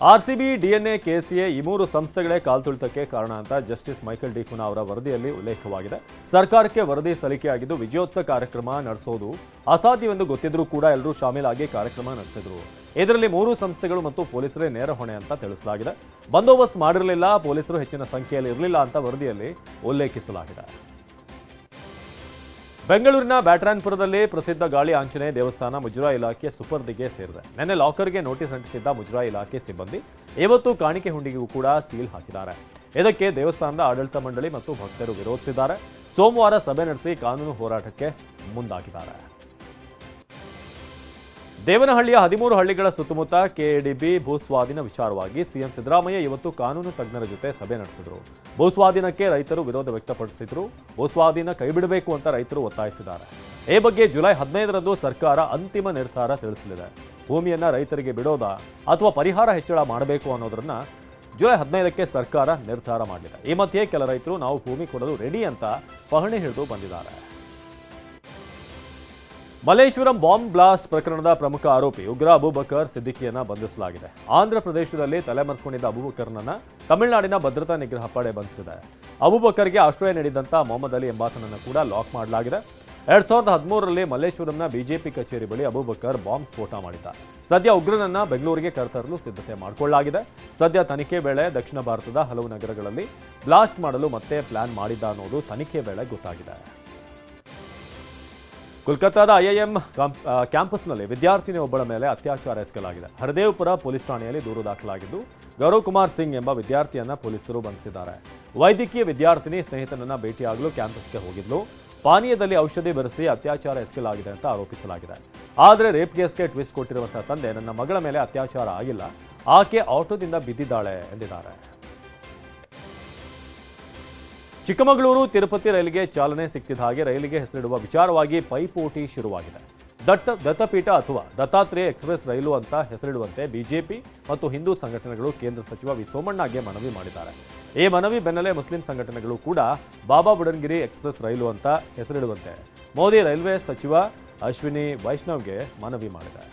RCB DNA ಕೆಸಿಎ ಈ ಮೂರು ಸಂಸ್ಥೆಗಳೇ ಕಾಲ್ತುಳಿತಕ್ಕೆ ಕಾರಣ ಅಂತ ಜಸ್ಟಿಸ್ ಮೈಕಲ್ ಡಿ ಕುನಾ ಅವರ ವರದಿಯಲ್ಲಿ ಉಲ್ಲೇಖವಾಗಿದೆ. ಸರ್ಕಾರಕ್ಕೆ ವರದಿ ಸಲ್ಲಿಕೆಯಾಗಿದ್ದು ವಿಜಯೋತ್ಸವ ಕಾರ್ಯಕ್ರಮ ನಡೆಸೋದು ಅಸಾಧ್ಯವೆಂದು ಗೊತ್ತಿದ್ರೂ ಕೂಡ ಎಲ್ಲರೂ ಶಾಮೀಲಾಗಿ ಕಾರ್ಯಕ್ರಮ ನಡೆಸಿದ್ರು. ಇದರಲ್ಲಿ ಮೂರು ಸಂಸ್ಥೆಗಳು ಮತ್ತು ಪೊಲೀಸರೇ ನೇರ ಹೊಣೆ ಅಂತ ತಿಳಿಸಲಾಗಿದೆ. ಬಂದೋಬಸ್ತ್ ಮಾಡಿರಲಿಲ್ಲ, ಪೊಲೀಸರು ಹೆಚ್ಚಿನ ಸಂಖ್ಯೆಯಲ್ಲಿ ಇರಲಿಲ್ಲ ಅಂತ ವರದಿಯಲ್ಲಿ ಉಲ್ಲೇಖಿಸಲಾಗಿದೆ. ಬೆಂಗಳೂರಿನ ಬ್ಯಾಟರಾಯನಪುರದಲ್ಲಿ ಪ್ರಸಿದ್ಧ ಗಾಳಿ ಆಂಜನೇಯ ದೇವಸ್ಥಾನ ಮುಜರಾಯಿ ಇಲಾಖೆ ಸುಪರ್ದಿಗೆ ಸೇರಿದೆ. ನಿನ್ನೆ ಲಾಕರ್ಗೆ ನೋಟಿಸ್ ಅಂಟಿಸಿದ್ದ ಮುಜರಾಯಿ ಇಲಾಖೆ ಸಿಬ್ಬಂದಿ ಇವತ್ತು ಕಾಣಿಕೆ ಹುಂಡಿಗೂ ಕೂಡ ಸೀಲ್ ಹಾಕಿದ್ದಾರೆ. ಇದಕ್ಕೆ ದೇವಸ್ಥಾನದ ಆಡಳಿತ ಮಂಡಳಿ ಮತ್ತು ಭಕ್ತರು ವಿರೋಧಿಸಿದ್ದಾರೆ. ಸೋಮವಾರ ಸಭೆ ನಡೆಸಿ ಕಾನೂನು ಹೋರಾಟಕ್ಕೆ ಮುಂದಾಗಿದ್ದಾರೆ. ದೇವನಹಳ್ಳಿಯ 13 ಹಳ್ಳಿಗಳ ಸುತ್ತಮುತ್ತ ಕೆಎಡಿಬಿ ಭೂಸ್ವಾಧೀನ ವಿಚಾರವಾಗಿ ಸಿಎಂ ಸಿದ್ದರಾಮಯ್ಯ ಇವತ್ತು ಕಾನೂನು ತಜ್ಞರ ಜೊತೆ ಸಭೆ ನಡೆಸಿದರು. ಭೂಸ್ವಾಧೀನಕ್ಕೆ ರೈತರು ವಿರೋಧ ವ್ಯಕ್ತಪಡಿಸಿದ್ರು. ಭೂಸ್ವಾಧೀನ ಕೈಬಿಡಬೇಕು ಅಂತ ರೈತರು ಒತ್ತಾಯಿಸಿದ್ದಾರೆ. ಈ ಬಗ್ಗೆ ಜುಲೈ 15ರಂದು ಸರ್ಕಾರ ಅಂತಿಮ ನಿರ್ಧಾರ ತಿಳಿಸಲಿದೆ. ಭೂಮಿಯನ್ನ ರೈತರಿಗೆ ಬಿಡೋದಾ ಅಥವಾ ಪರಿಹಾರ ಹೆಚ್ಚಳ ಮಾಡಬೇಕು ಅನ್ನೋದನ್ನ ಜುಲೈ 15ಕ್ಕೆ ಸರ್ಕಾರ ನಿರ್ಧಾರ ಮಾಡಲಿದೆ. ಈ ಮಧ್ಯೆ ಕೆಲ ರೈತರು ನಾವು ಭೂಮಿ ಕೊಡಲು ರೆಡಿ ಅಂತ ಪಹಣಿ ಹಿಡಿದು ಬಂದಿದ್ದಾರೆ. ಮಲ್ಲೇಶ್ವರಂ ಬಾಂಬ್ ಬ್ಲಾಸ್ಟ್ ಪ್ರಕರಣದ ಪ್ರಮುಖ ಆರೋಪಿ ಉಗ್ರ ಅಬೂಬಕರ್ ಸಿದ್ದಿಕಿಯನ್ನ ಬಂಧಿಸಲಾಗಿದೆ. ಆಂಧ್ರ ಪ್ರದೇಶದಲ್ಲಿ ತಲೆಮರೆಸಿಕೊಂಡಿದ್ದ ಅಬೂಬಕರ್ನನ್ನ ತಮಿಳುನಾಡಿನ ಭದ್ರತಾ ನಿಗ್ರಹ ಪಡೆ ಬಂಧಿಸಿದೆ. ಅಬೂಬಕರ್ಗೆ ಆಶ್ರಯ ನೀಡಿದಂಥ ಮೊಹಮ್ಮದ್ ಅಲಿ ಎಂಬಾತನನ್ನು ಕೂಡ ಲಾಕ್ ಮಾಡಲಾಗಿದೆ. 2013ರಲ್ಲಿ ಮಲ್ಲೇಶ್ವರಂನ ಬಿಜೆಪಿ ಕಚೇರಿ ಬಳಿ ಅಬೂಬಕರ್ ಬಾಂಬ್ ಸ್ಫೋಟ ಮಾಡಿದ್ದ. ಸದ್ಯ ಉಗ್ರನನ್ನ ಬೆಂಗಳೂರಿಗೆ ಕರೆತರಲು ಸಿದ್ಧತೆ ಮಾಡಿಕೊಳ್ಳಲಾಗಿದೆ. ಸದ್ಯ ತನಿಖೆ ವೇಳೆ ದಕ್ಷಿಣ ಭಾರತದ ಹಲವು ನಗರಗಳಲ್ಲಿ ಬ್ಲಾಸ್ಟ್ ಮಾಡಲು ಮತ್ತೆ ಪ್ಲಾನ್ ಮಾಡಿದ್ದ ಅನ್ನೋದು ತನಿಖೆ ವೇಳೆ ಗೊತ್ತಾಗಿದೆ. ಕೋಲ್ಕತ್ತಾದ ಐಐಎಂ ಕ್ಯಾಂಪಸ್ನಲ್ಲಿ ವಿದ್ಯಾರ್ಥಿನಿ ಒಬ್ಬಳ ಮೇಲೆ ಅತ್ಯಾಚಾರ ಎಸಗಲಾಗಿದೆ. ಹರದೇವಪುರ ಪೊಲೀಸ್ ಠಾಣೆಯಲ್ಲಿ ದೂರು ದಾಖಲಾಗಿದ್ದು ಗೌರವ್ ಕುಮಾರ್ ಸಿಂಗ್ ಎಂಬ ವಿದ್ಯಾರ್ಥಿಯನ್ನ ಪೊಲೀಸರು ಬಂಧಿಸಿದ್ದಾರೆ. ವೈದ್ಯಕೀಯ ವಿದ್ಯಾರ್ಥಿನಿ ಸ್ನೇಹಿತನನ್ನ ಭೇಟಿಯಾಗಲು ಕ್ಯಾಂಪಸ್ಗೆ ಹೋಗಿದ್ಲು. ಪಾನೀಯದಲ್ಲಿ ಔಷಧಿ ಬೆರೆಸಿ ಅತ್ಯಾಚಾರ ಎಸಗಲಾಗಿದೆ ಅಂತ ಆರೋಪಿಸಲಾಗಿದೆ. ಆದರೆ ರೇಪ್ ಕೇಸ್ಗೆ ಟ್ವಿಸ್ಟ್ ಕೊಟ್ಟಿರುವಂತಹ ತಂದೆ ನನ್ನ ಮಗಳ ಮೇಲೆ ಅತ್ಯಾಚಾರ ಆಗಿಲ್ಲ, ಆಕೆ ಆಟೋದಿಂದ ಬಿದ್ದಿದ್ದಾಳೆ ಎಂದಿದ್ದಾರೆ. ಚಿಕ್ಕಮಗಳೂರು ತಿರುಪತಿ ರೈಲಿಗೆ ಚಾಲನೆ ಸಿಕ್ಕಿದ ಹಾಗೆ ರೈಲಿಗೆ ಹೆಸರಿಡುವ ವಿಚಾರವಾಗಿ ಪೈಪೋಟಿ ಶುರುವಾಗಿದೆ. ದತ್ತಪೀಠ ಅಥವಾ ದತ್ತಾತ್ರೇಯ ಎಕ್ಸ್ಪ್ರೆಸ್ ರೈಲು ಅಂತ ಹೆಸರಿಡುವಂತೆ ಬಿಜೆಪಿ ಮತ್ತು ಹಿಂದೂ ಸಂಘಟನೆಗಳು ಕೇಂದ್ರ ಸಚಿವ ವಿ ಸೋಮಣ್ಣಗೆ ಮನವಿ ಮಾಡಿದ್ದಾರೆ. ಈ ಮನವಿ ಬೆನ್ನಲ್ಲೇ ಮುಸ್ಲಿಂ ಸಂಘಟನೆಗಳು ಕೂಡ ಬಾಬಾ ಬುಡನ್ಗಿರಿ ಎಕ್ಸ್ಪ್ರೆಸ್ ರೈಲು ಅಂತ ಹೆಸರಿಡುವಂತೆ ಮೋದಿ ರೈಲ್ವೆ ಸಚಿವ ಅಶ್ವಿನಿ ವೈಷ್ಣವ್ಗೆ ಮನವಿ ಮಾಡಿದ್ದಾರೆ.